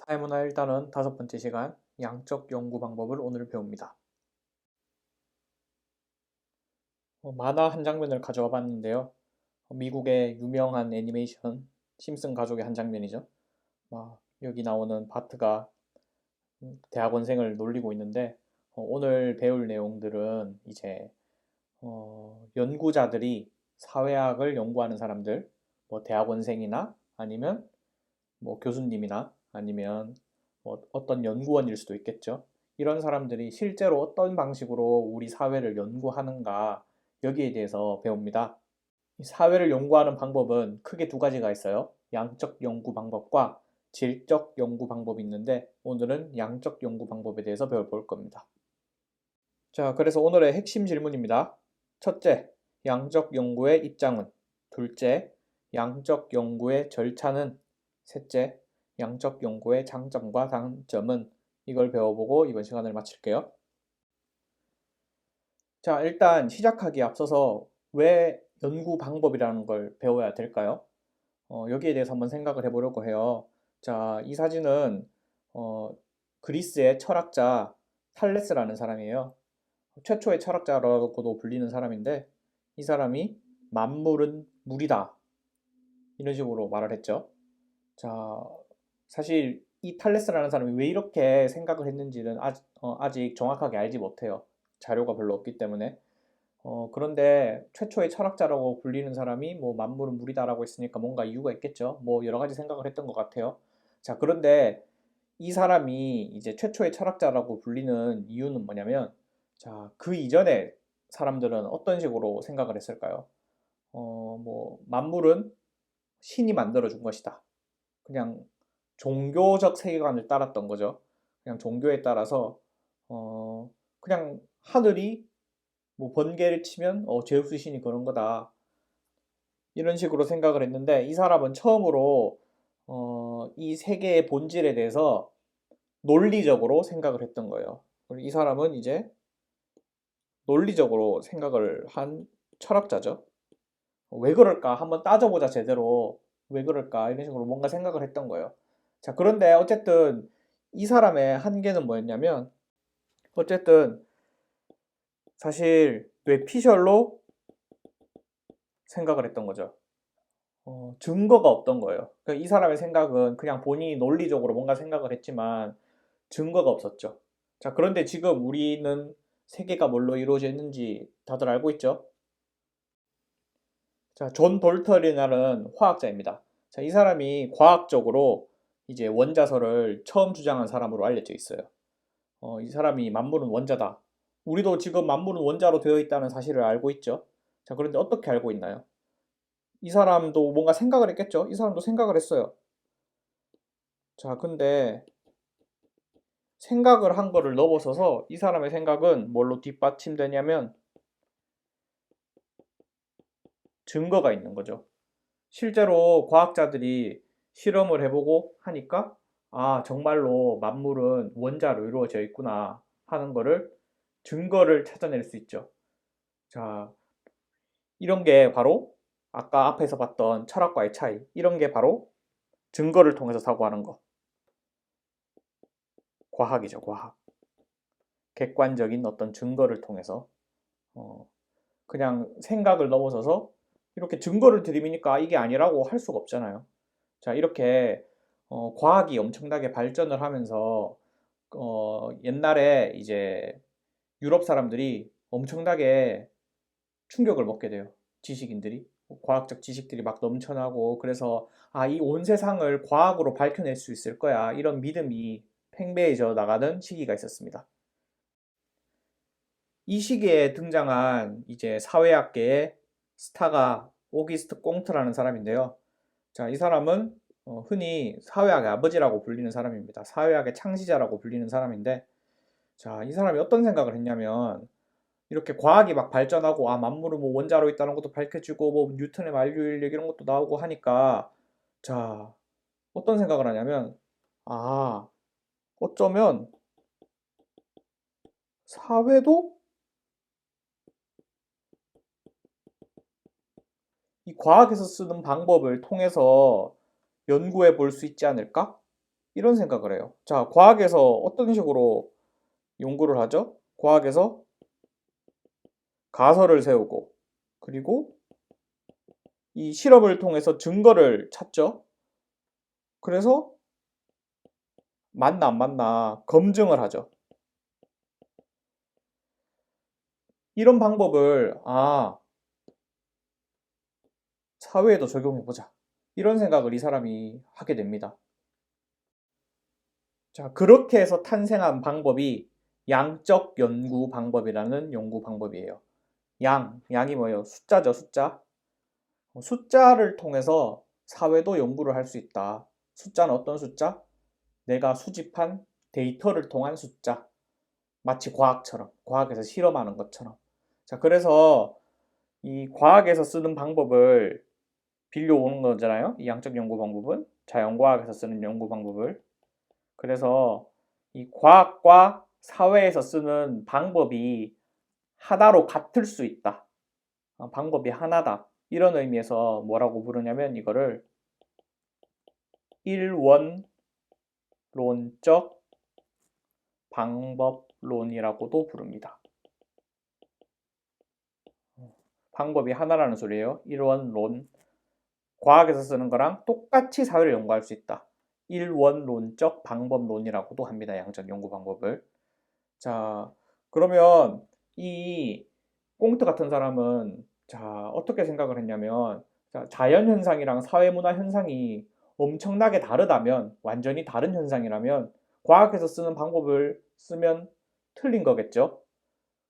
사회문화 1단원 다섯 번째 시간 양적 연구 방법을 오늘 배웁니다. 만화 한 장면을 가져와 봤는데요. 미국의 유명한 애니메이션 심슨 가족의 한 장면이죠. 여기 나오는 바트가 대학원생을 놀리고 있는데 오늘 배울 내용들은 이제 연구자들이 사회학을 연구하는 사람들, 대학원생이나 아니면 교수님이나 아니면 어떤 연구원일 수도 있겠죠. 이런 사람들이 실제로 어떤 방식으로 우리 사회를 연구하는가 여기에 대해서 배웁니다. 이 사회를 연구하는 방법은 크게 두 가지가 있어요. 양적 연구 방법과 질적 연구 방법이 있는데 오늘은 양적 연구 방법에 대해서 배워볼 겁니다. 자, 그래서 오늘의 핵심 질문입니다. 첫째, 양적 연구의 입장은? 둘째, 양적 연구의 절차는? 셋째, 양적 연구의 장점과 단점은? 이걸 배워보고 이번 시간을 마칠게요. 자, 일단 시작하기에 앞서서 왜 연구 방법이라는 걸 배워야 될까요? 여기에 대해서 한번 생각을 해보려고 해요. 자, 이 사진은 그리스의 철학자 탈레스라는 사람이에요. 최초의 철학자라고도 불리는 사람인데 이 사람이 만물은 물이다 이런 식으로 말을 했죠. 자, 사실 이 탈레스라는 사람이 왜 이렇게 생각을 했는지는 아직 정확하게 알지 못해요. 자료가 별로 없기 때문에. 그런데 최초의 철학자라고 불리는 사람이 만물은 물이다라고 했으니까 뭔가 이유가 있겠죠. 여러 가지 생각을 했던 것 같아요. 자, 그런데 이 사람이 이제 최초의 철학자라고 불리는 이유는 뭐냐면, 자, 그 이전에 사람들은 어떤 식으로 생각을 했을까요? 만물은 신이 만들어준 것이다. 그냥 종교적 세계관을 따랐던 거죠. 그냥 종교에 따라서, 그냥 하늘이 번개를 치면, 제우스 신이 그런 거다. 이런 식으로 생각을 했는데, 이 사람은 처음으로, 이 세계의 본질에 대해서 논리적으로 생각을 했던 거예요. 이 사람은 이제 논리적으로 생각을 한 철학자죠. 왜 그럴까? 한번 따져보자, 제대로. 왜 그럴까? 이런 식으로 뭔가 생각을 했던 거예요. 자, 그런데 어쨌든 이 사람의 한계는 뭐였냐면, 어쨌든 사실 뇌피셜로 생각을 했던 거죠. 증거가 없던 거예요. 그러니까 이 사람의 생각은 그냥 본인이 논리적으로 뭔가 생각을 했지만 증거가 없었죠. 자, 그런데 지금 우리는 세계가 뭘로 이루어져 있는지 다들 알고 있죠? 자, 존 볼터리라는 화학자입니다. 자, 이 사람이 과학적으로 이제 원자설을 처음 주장한 사람으로 알려져 있어요. 이 사람이 만물은 원자다. 우리도 지금 만물은 원자로 되어 있다는 사실을 알고 있죠. 자, 그런데 어떻게 알고 있나요? 이 사람도 뭔가 생각을 했겠죠? 이 사람도 생각을 했어요. 자, 근데 생각을 한 거를 넘어서서 이 사람의 생각은 뭘로 뒷받침되냐면 증거가 있는 거죠. 실제로 과학자들이 실험을 해보고 하니까 정말로 만물은 원자로 이루어져 있구나 하는 거를 증거를 찾아낼 수 있죠. 자, 이런 게 바로 아까 앞에서 봤던 철학과의 차이. 이런 게 바로 증거를 통해서 사고하는 거. 과학이죠, 과학. 객관적인 어떤 증거를 통해서 어, 그냥 생각을 넘어서서 이렇게 증거를 들이미니까 이게 아니라고 할 수가 없잖아요. 자, 이렇게 과학이 엄청나게 발전을 하면서 옛날에 이제 유럽 사람들이 엄청나게 충격을 먹게 돼요. 지식인들이. 과학적 지식들이 막 넘쳐나고 그래서 이 온 세상을 과학으로 밝혀낼 수 있을 거야. 이런 믿음이 팽배해져 나가는 시기가 있었습니다. 이 시기에 등장한 이제 사회학계의 스타가 오기스트 꽁트라는 사람인데요. 자, 이 사람은 흔히 사회학의 아버지라고 불리는 사람입니다. 사회학의 창시자라고 불리는 사람인데, 자, 이 사람이 어떤 생각을 했냐면, 이렇게 과학이 막 발전하고, 만물은 원자로 있다는 것도 밝혀지고, 뉴턴의 만류인력 이런 것도 나오고 하니까, 자, 어떤 생각을 하냐면, 아, 어쩌면 사회도 이 과학에서 쓰는 방법을 통해서 연구해 볼 수 있지 않을까? 이런 생각을 해요. 자, 과학에서 어떤 식으로 연구를 하죠? 과학에서 가설을 세우고, 그리고 이 실험을 통해서 증거를 찾죠. 그래서 맞나 안 맞나 검증을 하죠. 이런 방법을 사회에도 적용해보자. 이런 생각을 이 사람이 하게 됩니다. 자, 그렇게 해서 탄생한 방법이 양적 연구 방법이라는 연구 방법이에요. 양이 뭐예요? 숫자죠, 숫자. 숫자를 통해서 사회도 연구를 할 수 있다. 숫자는 어떤 숫자? 내가 수집한 데이터를 통한 숫자. 마치 과학처럼, 과학에서 실험하는 것처럼. 자, 그래서 이 과학에서 쓰는 방법을 빌려오는 거잖아요. 이 양적 연구 방법은 자연과학에서 쓰는 연구 방법을. 그래서 이 과학과 사회에서 쓰는 방법이 하나로 같을 수 있다. 방법이 하나다. 이런 의미에서 뭐라고 부르냐면 이거를 일원론적 방법론이라고도 부릅니다. 방법이 하나라는 소리예요. 일원론. 과학에서 쓰는 거랑 똑같이 사회를 연구할 수 있다. 일원론적 방법론이라고도 합니다. 양적 연구 방법을. 자, 그러면 이 꽁트 같은 사람은 자, 어떻게 생각을 했냐면 자, 자연현상이랑 사회문화 현상이 엄청나게 다르다면 완전히 다른 현상이라면 과학에서 쓰는 방법을 쓰면 틀린 거겠죠.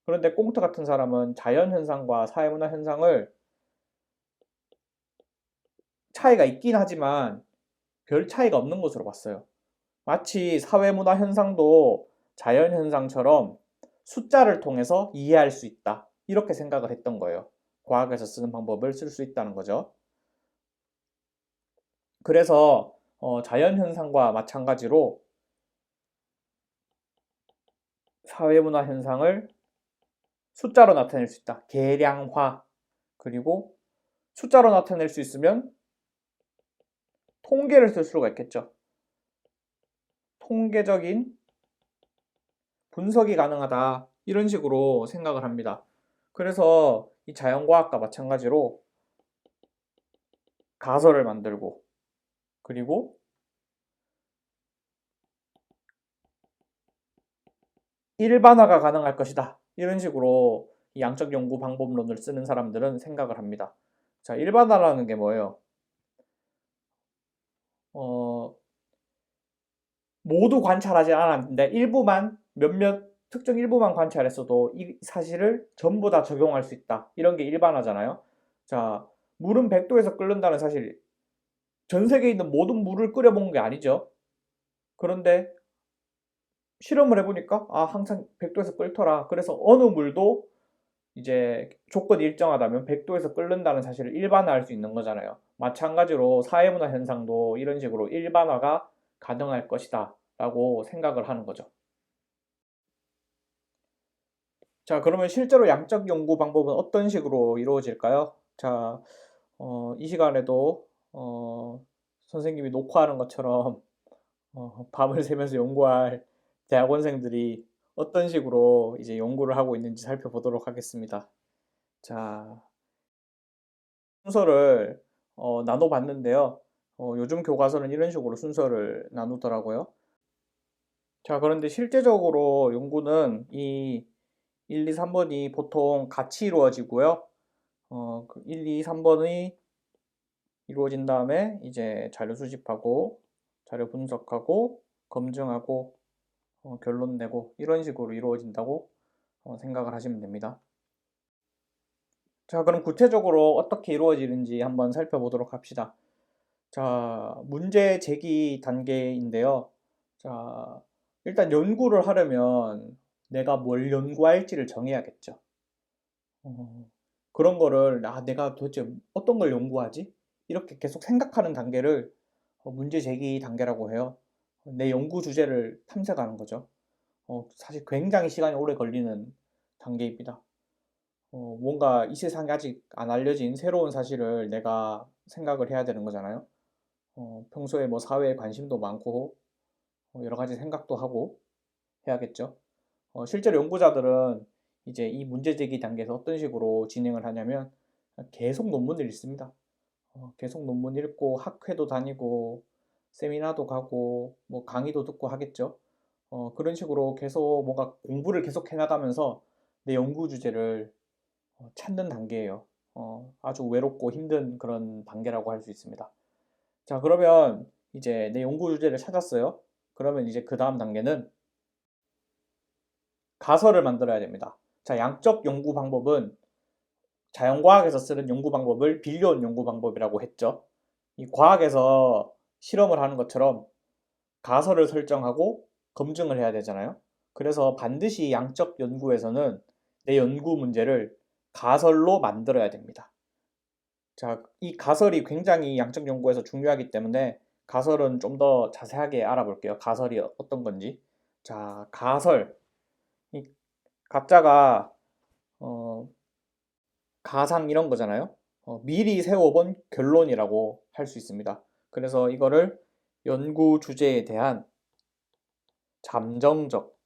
그런데 꽁트 같은 사람은 자연현상과 사회문화 현상을 차이가 있긴 하지만 별 차이가 없는 것으로 봤어요. 마치 사회문화 현상도 자연현상처럼 숫자를 통해서 이해할 수 있다. 이렇게 생각을 했던 거예요. 과학에서 쓰는 방법을 쓸 수 있다는 거죠. 그래서 자연현상과 마찬가지로 사회문화 현상을 숫자로 나타낼 수 있다. 계량화. 그리고 숫자로 나타낼 수 있으면 통계를 쓸 수가 있겠죠. 통계적인 분석이 가능하다. 이런 식으로 생각을 합니다. 그래서 이 자연과학과 마찬가지로 가설을 만들고 그리고 일반화가 가능할 것이다. 이런 식으로 이 양적 연구 방법론을 쓰는 사람들은 생각을 합니다. 자, 일반화라는 게 뭐예요? 모두 관찰하지 않았는데 일부만 몇몇 특정 일부만 관찰했어도 이 사실을 전부 다 적용할 수 있다. 이런 게 일반화잖아요. 자, 물은 100도에서 끓는다는 사실 전 세계에 있는 모든 물을 끓여본 게 아니죠. 그런데 실험을 해보니까 항상 100도에서 끓더라. 그래서 어느 물도 이제 조건이 일정하다면 100도에서 끓는다는 사실을 일반화할 수 있는 거잖아요. 마찬가지로 사회문화 현상도 이런 식으로 일반화가 가능할 것이다 라고 생각을 하는 거죠. 자, 그러면 실제로 양적 연구 방법은 어떤 식으로 이루어질까요? 자, 이 시간에도 선생님이 녹화하는 것처럼 밤을 새면서 연구할 대학원생들이 어떤 식으로 이제 연구를 하고 있는지 살펴보도록 하겠습니다. 자, 순서를 나눠봤는데요. 요즘 교과서는 이런 식으로 순서를 나누더라고요. 자, 그런데 실제적으로 연구는 이 1, 2, 3번이 보통 같이 이루어지고요. 1, 2, 3번이 이루어진 다음에 이제 자료 수집하고 자료 분석하고 검증하고 결론 내고 이런 식으로 이루어진다고 생각을 하시면 됩니다. 자, 그럼 구체적으로 어떻게 이루어지는지 한번 살펴보도록 합시다. 자, 문제 제기 단계인데요. 자, 일단 연구를 하려면 내가 뭘 연구할지를 정해야겠죠. 그런 거를 내가 도대체 어떤 걸 연구하지? 이렇게 계속 생각하는 단계를 문제 제기 단계라고 해요. 내 연구 주제를 탐색하는 거죠. 사실 굉장히 시간이 오래 걸리는 단계입니다. 뭔가 이 세상에 아직 안 알려진 새로운 사실을 내가 생각을 해야 되는 거잖아요. 평소에 뭐 사회에 관심도 많고 여러 가지 생각도 하고 해야겠죠. 실제로 연구자들은 이제 이 문제 제기 단계에서 어떤 식으로 진행을 하냐면 계속 논문을 읽습니다. 계속 논문 읽고 학회도 다니고 세미나도 가고 뭐 강의도 듣고 하겠죠. 그런 식으로 계속 뭔가 공부를 계속 해나가면서 내 연구 주제를 찾는 단계예요. 아주 외롭고 힘든 그런 단계라고 할 수 있습니다. 자, 그러면 이제 내 연구 주제를 찾았어요. 그러면 이제 그 다음 단계는 가설을 만들어야 됩니다. 자, 양적 연구 방법은 자연과학에서 쓰는 연구 방법을 빌려온 연구 방법이라고 했죠. 이 과학에서 실험을 하는 것처럼 가설을 설정하고 검증을 해야 되잖아요. 그래서 반드시 양적 연구에서는 내 연구 문제를 가설로 만들어야 됩니다. 자, 이 가설이 굉장히 양적 연구에서 중요하기 때문에 가설은 좀 더 자세하게 알아볼게요. 가설이 어떤 건지. 자, 가설. 이 가짜가 어, 가상 이런 거잖아요. 미리 세워본 결론이라고 할 수 있습니다. 그래서 이거를 연구 주제에 대한 잠정적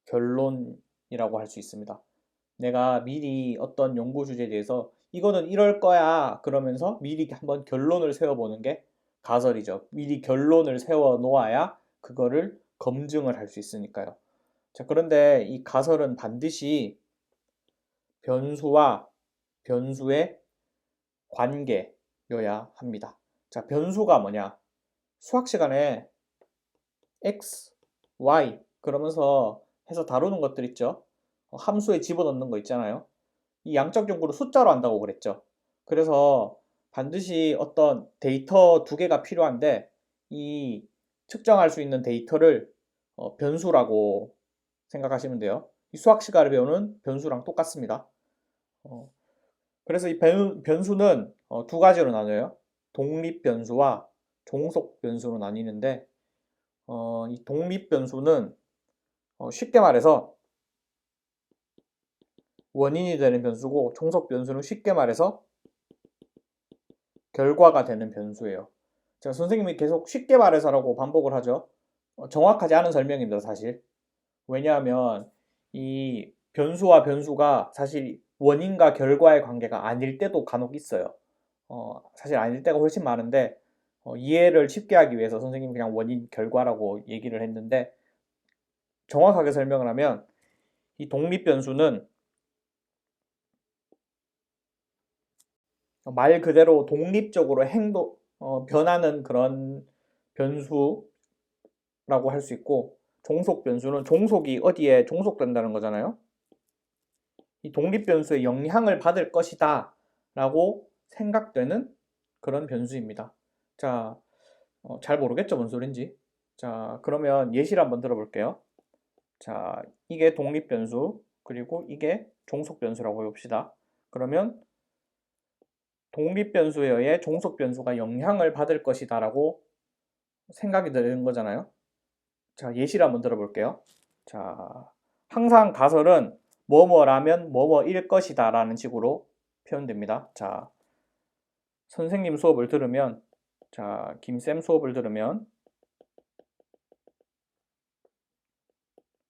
결론이라고 할 수 있습니다. 내가 미리 어떤 연구 주제에 대해서 이거는 이럴 거야 그러면서 미리 한번 결론을 세워보는 게 가설이죠. 미리 결론을 세워 놓아야 그거를 검증을 할 수 있으니까요. 자, 그런데 이 가설은 반드시 변수와 변수의 관계여야 합니다. 자, 변수가 뭐냐? 수학 시간에 x, y 그러면서 해서 다루는 것들 있죠. 함수에 집어넣는 거 있잖아요. 이 양적 연구를 숫자로 한다고 그랬죠. 그래서 반드시 어떤 데이터 두 개가 필요한데 이 측정할 수 있는 데이터를 변수라고 생각하시면 돼요. 이 수학 시간에 배우는 변수랑 똑같습니다. 그래서 이 변수는 두 가지로 나눠요. 독립 변수와 종속 변수로 나뉘는데 이 독립 변수는 쉽게 말해서 원인이 되는 변수고 종속 변수는 쉽게 말해서 결과가 되는 변수예요. 제가 선생님이 계속 쉽게 말해서라고 반복을 하죠. 정확하지 않은 설명입니다, 사실. 왜냐하면 이 변수와 변수가 사실 원인과 결과의 관계가 아닐 때도 간혹 있어요. 사실 아닐 때가 훨씬 많은데 이해를 쉽게 하기 위해서 선생님이 그냥 원인, 결과라고 얘기를 했는데 정확하게 설명을 하면 이 독립 변수는 말 그대로 독립적으로 변하는 그런 변수라고 할 수 있고 종속 변수는 종속이 어디에 종속된다는 거잖아요. 이 독립 변수의 영향을 받을 것이다 라고 생각되는 그런 변수입니다. 자, 잘 모르겠죠, 뭔 소린지. 자, 그러면 예시를 한번 들어볼게요. 자, 이게 독립 변수, 그리고 이게 종속 변수라고 해봅시다. 그러면 독립 변수에 의해 종속 변수가 영향을 받을 것이다 라고 생각이 드는 거잖아요. 자, 예시를 한번 들어볼게요. 자, 항상 가설은 뭐뭐라면 뭐뭐일 것이다 라는 식으로 표현됩니다. 자, 선생님 수업을 들으면, 자, 김쌤 수업을 들으면,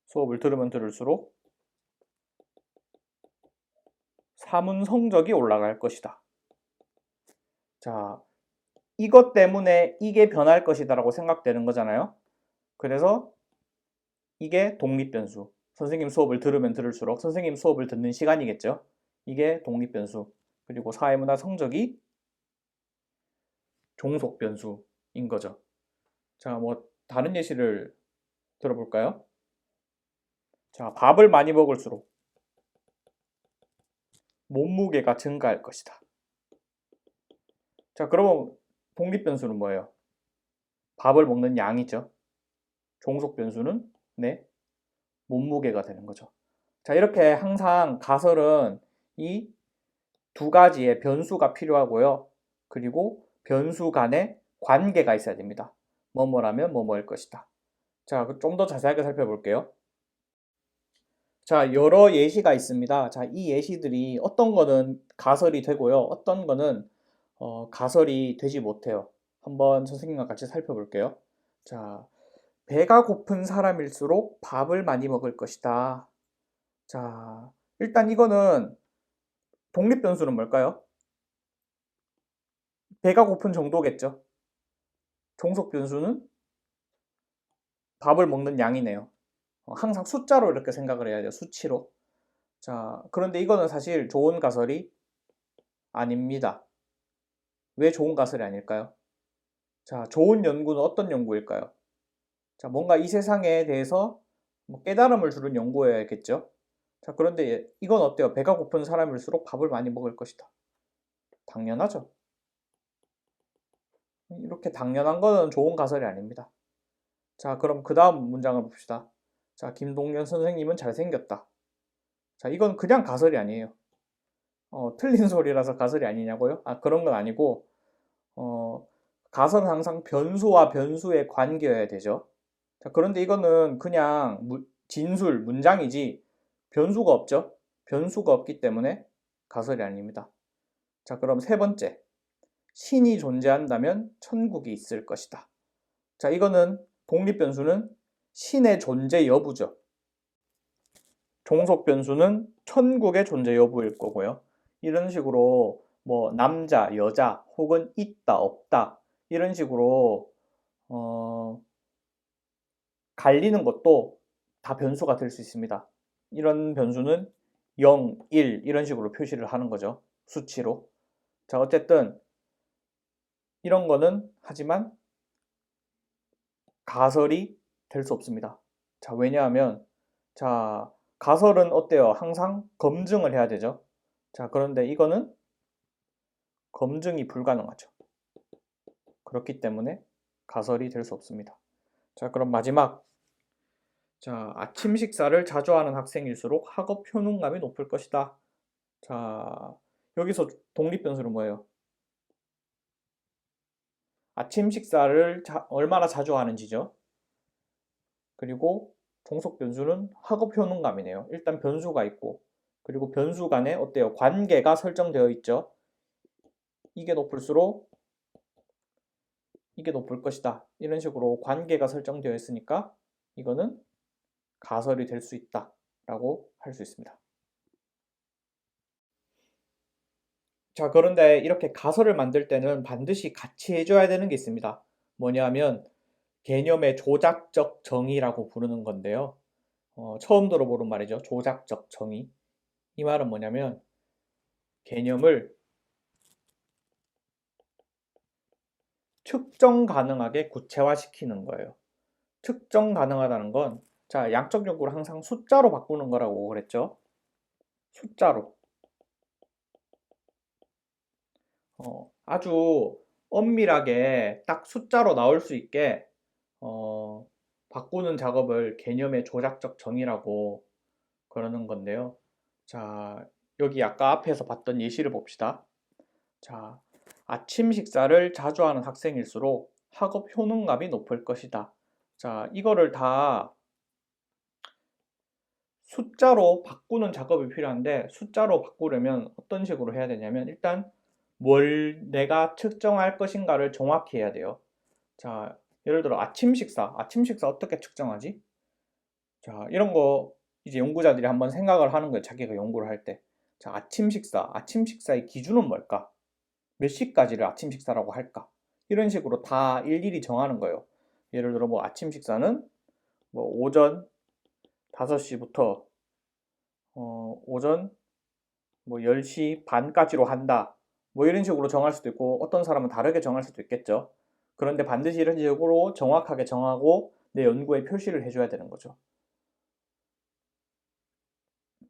수업을 들으면 들을수록 사문 성적이 올라갈 것이다. 자, 이것 때문에 이게 변할 것이다 라고 생각되는 거잖아요. 그래서 이게 독립변수. 선생님 수업을 들으면 들을수록 선생님 수업을 듣는 시간이겠죠. 이게 독립변수. 그리고 사회문화 성적이 종속변수인 거죠. 자, 뭐 다른 예시를 들어볼까요? 자, 밥을 많이 먹을수록 몸무게가 증가할 것이다. 자, 그러면 독립변수는 뭐예요? 밥을 먹는 양이죠. 종속변수는 내 몸무게가 되는 거죠. 자, 이렇게 항상 가설은 이 두 가지의 변수가 필요하고요. 그리고 변수 간에 관계가 있어야 됩니다. 뭐뭐라면 뭐뭐일 것이다. 자, 좀 더 자세하게 살펴볼게요. 자, 여러 예시가 있습니다. 자, 이 예시들이 어떤 거는 가설이 되고요. 어떤 거는 가설이 되지 못해요. 한번 선생님과 같이 살펴볼게요. 자, 배가 고픈 사람일수록 밥을 많이 먹을 것이다. 자, 일단 이거는 독립변수는 뭘까요? 배가 고픈 정도겠죠. 종속변수는 밥을 먹는 양이네요. 항상 숫자로 이렇게 생각을 해야 돼요. 수치로. 자, 그런데 이거는 사실 좋은 가설이 아닙니다. 왜 좋은 가설이 아닐까요? 자, 좋은 연구는 어떤 연구일까요? 자, 뭔가 이 세상에 대해서 뭐 깨달음을 주는 연구여야겠죠. 자, 그런데 이건 어때요? 배가 고픈 사람일수록 밥을 많이 먹을 것이다. 당연하죠. 이렇게 당연한 거는 좋은 가설이 아닙니다. 자, 그럼 그 다음 문장을 봅시다. 자, 김동연 선생님은 잘생겼다. 자, 이건 그냥 가설이 아니에요. 틀린 소리라서 가설이 아니냐고요? 아, 그런 건 아니고, 가설은 항상 변수와 변수의 관계여야 되죠. 자, 그런데 이거는 그냥 진술, 문장이지 변수가 없죠. 변수가 없기 때문에 가설이 아닙니다. 자, 그럼 세 번째. 신이 존재한다면 천국이 있을 것이다. 자, 이거는 독립변수는 신의 존재 여부죠. 종속변수는 천국의 존재 여부일 거고요. 이런 식으로 뭐 남자, 여자 혹은 있다, 없다 이런 식으로 갈리는 것도 다 변수가 될 수 있습니다. 이런 변수는 0, 1 이런 식으로 표시를 하는 거죠. 수치로. 자, 어쨌든 이런 거는 하지만 가설이 될 수 없습니다. 자, 왜냐하면 자, 가설은 어때요? 항상 검증을 해야 되죠. 자, 그런데 이거는 검증이 불가능하죠. 그렇기 때문에 가설이 될 수 없습니다. 자, 그럼 마지막. 자, 아침 식사를 자주 하는 학생일수록 학업 효능감이 높을 것이다. 자, 여기서 독립변수는 뭐예요? 아침 식사를 얼마나 자주 하는지죠. 그리고 종속변수는 학업 효능감이네요. 일단 변수가 있고, 그리고 변수 간에 어때요? 관계가 설정되어 있죠. 이게 높을수록 이게 높을 것이다. 이런 식으로 관계가 설정되어 있으니까 이거는 가설이 될 수 있다 라고 할 수 있습니다. 자, 그런데 이렇게 가설을 만들 때는 반드시 같이 해줘야 되는 게 있습니다. 뭐냐면 개념의 조작적 정의라고 부르는 건데요. 처음 들어보는 말이죠. 조작적 정의. 이 말은 뭐냐면 개념을 측정 가능하게 구체화시키는 거예요. 측정 가능하다는 건 자, 양적 요구를 항상 숫자로 바꾸는 거라고 그랬죠. 숫자로. 아주 엄밀하게 딱 숫자로 나올 수 있게 바꾸는 작업을 개념의 조작적 정의라고 그러는 건데요. 자, 여기 아까 앞에서 봤던 예시를 봅시다. 자, 아침 식사를 자주 하는 학생일수록 학업 효능감이 높을 것이다. 자, 이거를 다 숫자로 바꾸는 작업이 필요한데 숫자로 바꾸려면 어떤 식으로 해야 되냐면 일단 뭘 내가 측정할 것인가를 정확히 해야 돼요. 자, 예를 들어 아침 식사 어떻게 측정하지? 자, 이런 거 이제 연구자들이 한번 생각을 하는 거예요. 자기가 연구를 할 때. 자, 아침 식사의 기준은 뭘까? 몇 시까지를 아침 식사라고 할까? 이런 식으로 다 일일이 정하는 거예요. 예를 들어 뭐 아침 식사는 뭐 오전 5시부터 오전 뭐 10시 반까지로 한다. 뭐 이런 식으로 정할 수도 있고 어떤 사람은 다르게 정할 수도 있겠죠. 그런데 반드시 이런 식으로 정확하게 정하고 내 연구에 표시를 해줘야 되는 거죠.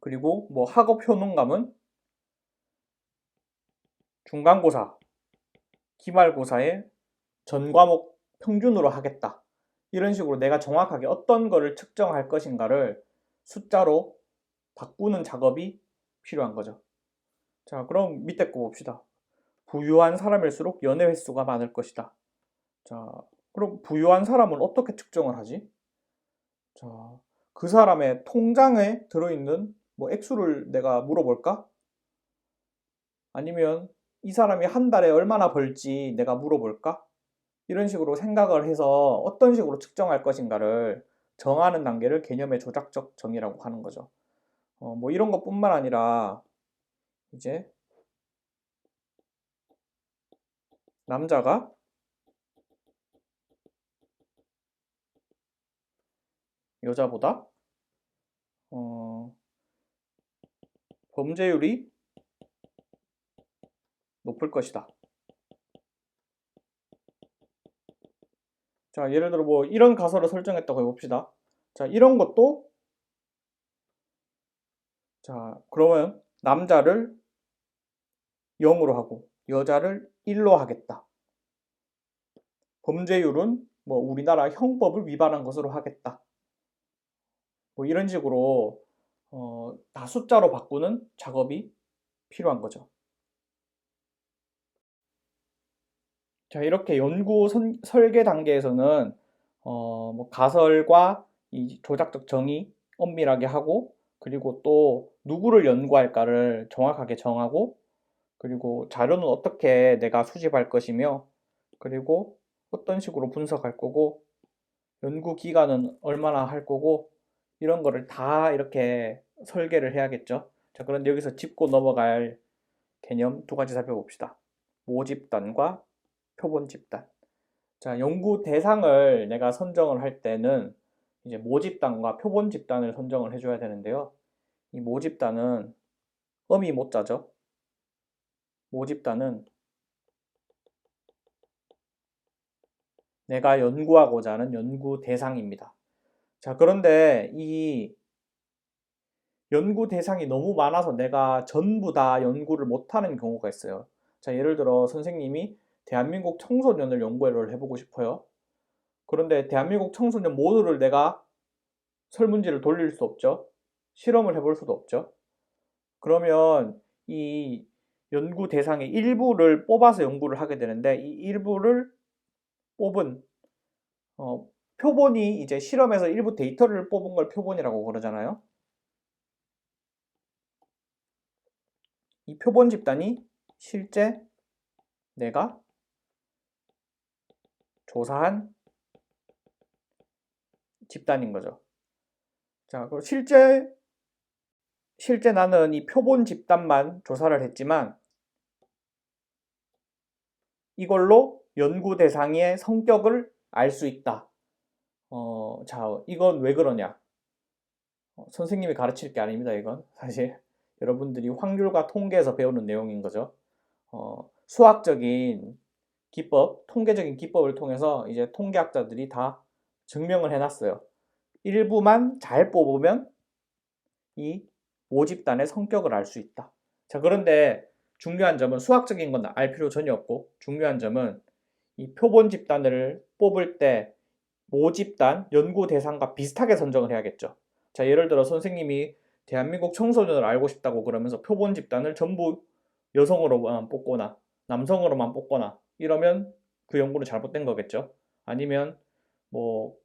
그리고 뭐 학업 효능감은 중간고사, 기말고사의 전 과목 평균으로 하겠다. 이런 식으로 내가 정확하게 어떤 거를 측정할 것인가를 숫자로 바꾸는 작업이 필요한 거죠. 자, 그럼 밑에 거 봅시다. 부유한 사람일수록 연애 횟수가 많을 것이다. 자, 그럼 부유한 사람은 어떻게 측정을 하지? 자, 그 사람의 통장에 들어있는 뭐 액수를 내가 물어볼까? 아니면 이 사람이 한 달에 얼마나 벌지 내가 물어볼까? 이런 식으로 생각을 해서 어떤 식으로 측정할 것인가를 정하는 단계를 개념의 조작적 정의라고 하는 거죠. 뭐 이런 것뿐만 아니라 이제 남자가 여자보다 어, 범죄율이 높을 것이다. 자, 예를 들어 뭐 이런 가설을 설정했다고 해봅시다. 자, 이런 것도 자, 그러면 남자를 0으로 하고 여자를 1로 하겠다. 범죄율은 뭐 우리나라 형법을 위반한 것으로 하겠다. 뭐 이런 식으로 다 숫자로 바꾸는 작업이 필요한 거죠. 자, 이렇게 설계 단계에서는 뭐 가설과 이 조작적 정의 엄밀하게 하고, 그리고 또 누구를 연구할까를 정확하게 정하고, 그리고 자료는 어떻게 내가 수집할 것이며, 그리고 어떤 식으로 분석할 거고, 연구 기간은 얼마나 할 거고, 이런 거를 다 이렇게 설계를 해야겠죠. 자, 그런데 여기서 짚고 넘어갈 개념 두 가지 살펴봅시다. 모집단과 표본 집단. 자, 연구 대상을 내가 선정을 할 때는 이제 모집단과 표본 집단을 선정을 해줘야 되는데요. 이 모집단은 음이 모자죠. 모집단은 내가 연구하고자 하는 연구 대상입니다. 자, 그런데 이 연구 대상이 너무 많아서 내가 전부 다 연구를 못하는 경우가 있어요. 자, 예를 들어 선생님이 대한민국 청소년을 연구를 해보고 싶어요. 그런데 대한민국 청소년 모두를 내가 설문지를 돌릴 수 없죠. 실험을 해볼 수도 없죠. 그러면 이 연구 대상의 일부를 뽑아서 연구를 하게 되는데, 이 일부를 뽑은 표본이 이제 실험에서 일부 데이터를 뽑은 걸 표본이라고 그러잖아요. 이 표본 집단이 실제 내가 조사한 집단인 거죠. 자, 그리고 실제 나는 이 표본 집단만 조사를 했지만 이걸로 연구 대상의 성격을 알 수 있다. 자, 이건 왜 그러냐? 선생님이 가르칠 게 아닙니다, 이건. 사실 여러분들이 확률과 통계에서 배우는 내용인 거죠. 수학적인 기법, 통계적인 기법을 통해서 이제 통계학자들이 다 증명을 해놨어요. 일부만 잘 뽑으면 이 모집단의 성격을 알 수 있다. 자, 그런데 중요한 점은 수학적인 건 알 필요 전혀 없고, 중요한 점은 이 표본 집단을 뽑을 때 모집단, 연구 대상과 비슷하게 선정을 해야겠죠. 자, 예를 들어 선생님이 대한민국 청소년을 알고 싶다고 그러면서 표본 집단을 전부 여성으로만 뽑거나 남성으로만 뽑거나 이러면 그 연구는 잘못된 거겠죠. 아니면 뭐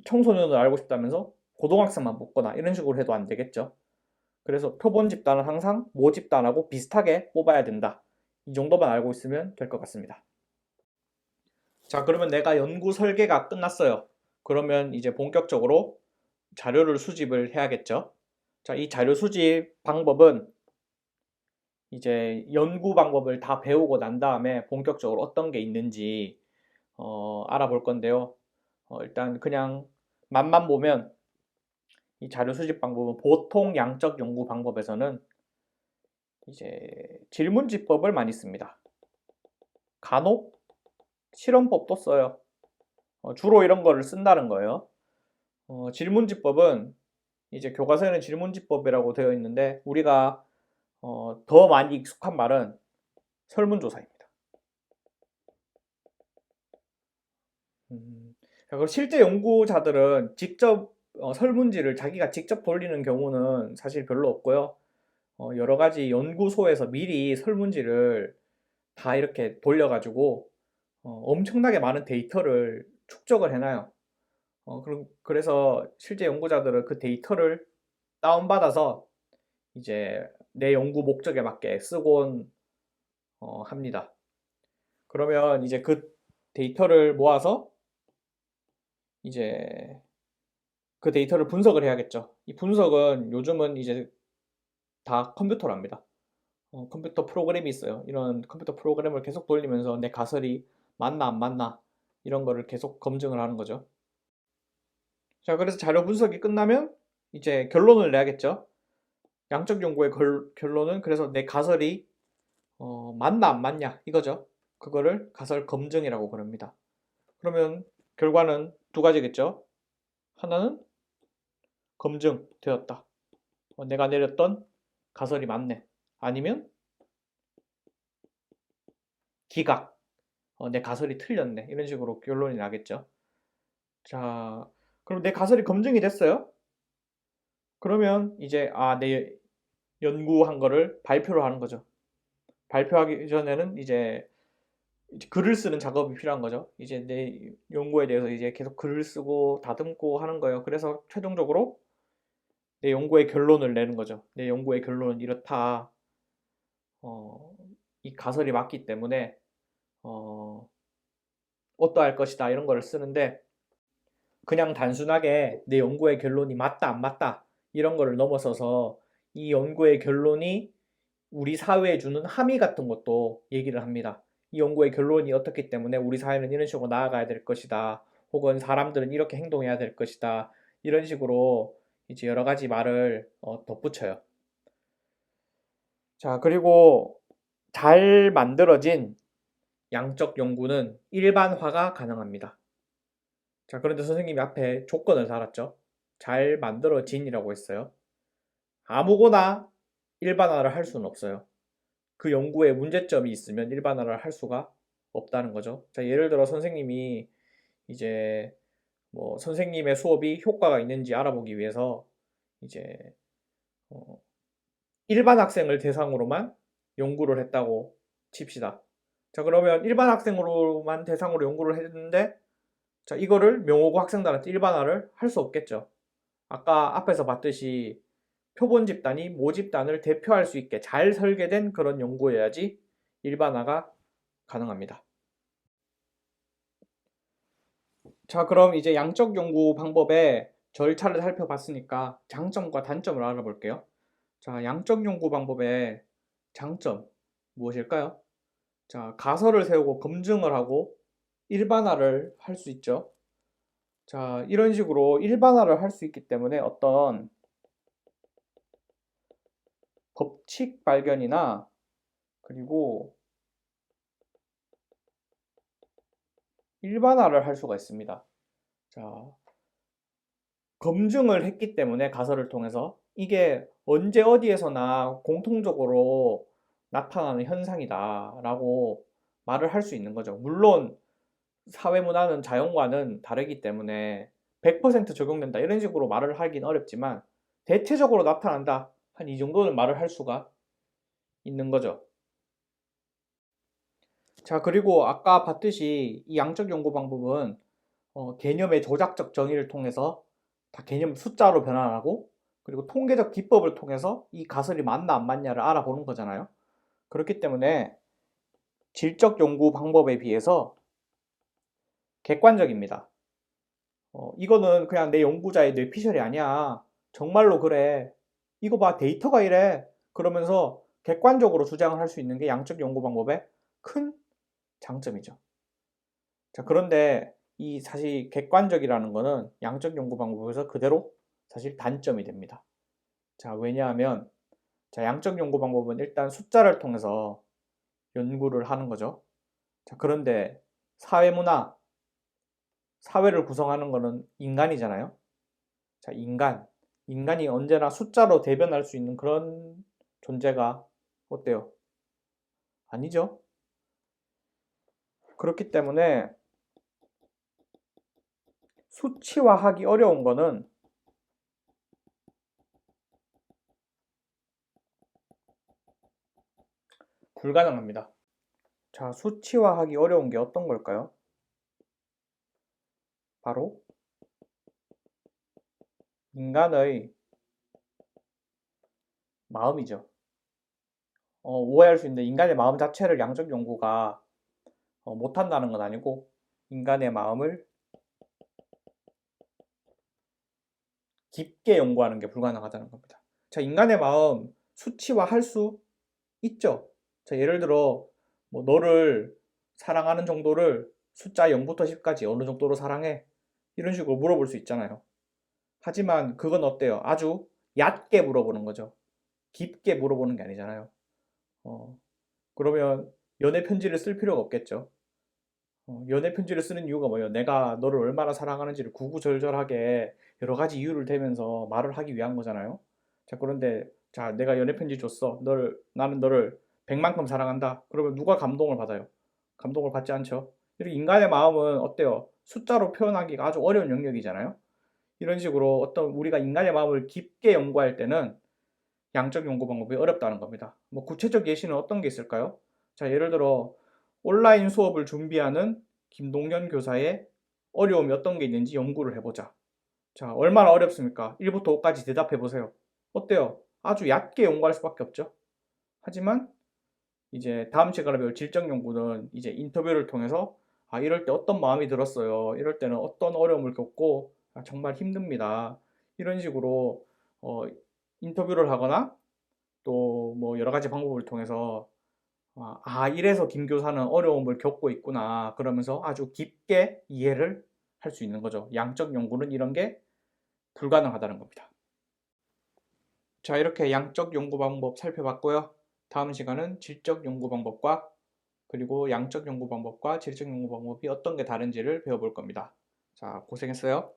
청소년을 알고 싶다면서 고등학생만 뽑거나 이런 식으로 해도 안 되겠죠. 그래서 표본 집단은 항상 모집단하고 비슷하게 뽑아야 된다. 이 정도만 알고 있으면 될 것 같습니다. 자, 그러면 내가 연구 설계가 끝났어요. 그러면 이제 본격적으로 자료를 수집을 해야겠죠. 자, 이 자료 수집 방법은 이제 연구 방법을 다 배우고 난 다음에 본격적으로 어떤 게 있는지 알아볼 건데요. 일단 그냥 맛만 보면 이 자료 수집 방법은 보통 양적 연구 방법에서는 이제 질문지법을 많이 씁니다. 간혹 실험법도 써요. 주로 이런 거를 쓴다는 거예요. 질문지법은 이제 교과서에는 질문지법이라고 되어 있는데 우리가 더 많이 익숙한 말은 설문조사입니다. 그리고 실제 연구자들은 직접 설문지를 자기가 직접 돌리는 경우는 사실 별로 없고요. 여러 가지 연구소에서 미리 설문지를 다 이렇게 돌려가지고 엄청나게 많은 데이터를 축적을 해놔요. 그래서 실제 연구자들은 그 데이터를 다운받아서 이제 내 연구 목적에 맞게 쓰곤 합니다. 그러면 이제 그 데이터를 모아서 이제 그 데이터를 분석을 해야겠죠. 이 분석은 요즘은 이제 다 컴퓨터로 합니다. 컴퓨터 프로그램이 있어요. 이런 컴퓨터 프로그램을 계속 돌리면서 내 가설이 맞나 안 맞나 이런 거를 계속 검증을 하는 거죠. 자, 그래서 자료 분석이 끝나면 이제 결론을 내야겠죠. 양적 연구의 결론은 그래서 내 가설이 맞나 안 맞냐 이거죠. 그거를 가설 검증이라고 부릅니다. 그러면 결과는 두 가지겠죠. 하나는 검증되었다. 내가 내렸던 가설이 맞네. 아니면 기각. 내 가설이 틀렸네. 이런 식으로 결론이 나겠죠. 자, 그럼 내 가설이 검증이 됐어요. 그러면 이제 내 연구한 거를 발표를 하는 거죠. 발표하기 전에는 이제 글을 쓰는 작업이 필요한 거죠. 이제 내 연구에 대해서 이제 계속 글을 쓰고 다듬고 하는 거예요. 그래서 최종적으로 내 연구의 결론을 내는 거죠. 내 연구의 결론은 이렇다. 이 가설이 맞기 때문에 어떠할 것이다 이런 거를 쓰는데 그냥 단순하게 내 연구의 결론이 맞다 안 맞다 이런 거를 넘어서서 이 연구의 결론이 우리 사회에 주는 함의 같은 것도 얘기를 합니다. 이 연구의 결론이 어떻기 때문에 우리 사회는 이런 식으로 나아가야 될 것이다. 혹은 사람들은 이렇게 행동해야 될 것이다. 이런 식으로 이제 여러 가지 말을 덧붙여요. 자, 그리고 잘 만들어진 양적 연구는 일반화가 가능합니다. 자, 그런데 선생님이 앞에 조건을 달았죠. 잘 만들어진이라고 했어요. 아무거나 일반화를 할 수는 없어요. 그 연구에 문제점이 있으면 일반화를 할 수가 없다는 거죠. 자, 예를 들어 선생님이 이제 뭐 선생님의 수업이 효과가 있는지 알아보기 위해서 이제 일반 학생을 대상으로만 연구를 했다고 칩시다. 자, 그러면 일반 학생으로만 대상으로 연구를 했는데 자, 이거를 명호고 학생들한테 일반화를 할 수 없겠죠. 아까 앞에서 봤듯이 표본 집단이 모 집단을 대표할 수 있게 잘 설계된 그런 연구여야지 일반화가 가능합니다. 자, 그럼 이제 양적 연구 방법의 절차를 살펴봤으니까 장점과 단점을 알아볼게요. 자, 양적 연구 방법의 장점 무엇일까요? 자, 가설을 세우고 검증을 하고 일반화를 할 수 있죠. 자, 이런 식으로 일반화를 할 수 있기 때문에 어떤 법칙 발견이나 그리고 일반화를 할 수가 있습니다. 자, 검증을 했기 때문에 가설을 통해서 이게 언제 어디에서나 공통적으로 나타나는 현상이다 라고 말을 할 수 있는 거죠. 물론 사회문화는 자연과는 다르기 때문에 100% 적용된다 이런 식으로 말을 하긴 어렵지만 대체적으로 나타난다 한 이 정도는 말을 할 수가 있는 거죠. 자, 그리고 아까 봤듯이 이 양적 연구 방법은 개념의 조작적 정의를 통해서 다 개념 숫자로 변환하고 그리고 통계적 기법을 통해서 이 가설이 맞나 안 맞냐를 알아보는 거잖아요. 그렇기 때문에 질적 연구 방법에 비해서 객관적입니다. 이거는 그냥 내 연구자의 뇌피셜이 아니야. 정말로 그래. 이거 봐, 데이터가 이래. 그러면서 객관적으로 주장을 할 수 있는 게 양적 연구 방법의 큰 장점이죠. 자, 그런데 이 사실 객관적이라는 거는 양적 연구 방법에서 그대로 사실 단점이 됩니다. 자, 왜냐하면 자, 양적 연구 방법은 일단 숫자를 통해서 연구를 하는 거죠. 자, 그런데 사회문화, 사회를 구성하는 거는 인간이잖아요. 자, 인간이 언제나 숫자로 대변할 수 있는 그런 존재가 어때요? 아니죠? 그렇기 때문에 수치화하기 어려운 거는 불가능합니다. 자, 수치화하기 어려운 게 어떤 걸까요? 바로 인간의 마음이죠. 오해할 수 있는데 인간의 마음 자체를 양적 연구가 못한다는 건 아니고 인간의 마음을 깊게 연구하는 게 불가능하다는 겁니다. 자, 인간의 마음 수치화할 수 있죠. 자, 예를 들어 뭐 너를 사랑하는 정도를 숫자 0부터 10까지 어느 정도로 사랑해? 이런 식으로 물어볼 수 있잖아요. 하지만 그건 어때요? 아주 얕게 물어보는 거죠. 깊게 물어보는 게 아니잖아요. 그러면 연애 편지를 쓸 필요가 없겠죠. 연애 편지를 쓰는 이유가 뭐예요? 내가 너를 얼마나 사랑하는지를 구구절절하게 여러 가지 이유를 대면서 말을 하기 위한 거잖아요. 자, 그런데 자, 내가 연애 편지 줬어. 나는 너를 100만큼 사랑한다. 그러면 누가 감동을 받아요? 감동을 받지 않죠. 이렇게 인간의 마음은 어때요? 숫자로 표현하기가 아주 어려운 영역이잖아요. 이런 식으로 어떤 우리가 인간의 마음을 깊게 연구할 때는 양적 연구 방법이 어렵다는 겁니다. 뭐 구체적 예시는 어떤 게 있을까요? 자, 예를 들어 온라인 수업을 준비하는 김동현 교사의 어려움이 어떤 게 있는지 연구를 해보자. 자, 얼마나 어렵습니까? 1부터 5까지 대답해 보세요. 어때요? 아주 얕게 연구할 수밖에 없죠. 하지만 이제 다음 시간에 배울 질적 연구는 이제 인터뷰를 통해서 이럴 때 어떤 마음이 들었어요. 이럴 때는 어떤 어려움을 겪고 정말 힘듭니다. 이런 식으로 어, 인터뷰를 하거나 또 뭐 여러 가지 방법을 통해서 이래서 김 교사는 어려움을 겪고 있구나. 그러면서 아주 깊게 이해를 할 수 있는 거죠. 양적 연구는 이런 게 불가능하다는 겁니다. 자, 이렇게 양적 연구 방법 살펴봤고요. 다음 시간은 질적 연구 방법과 그리고 양적 연구 방법과 질적 연구 방법이 어떤 게 다른지를 배워볼 겁니다. 자, 고생했어요.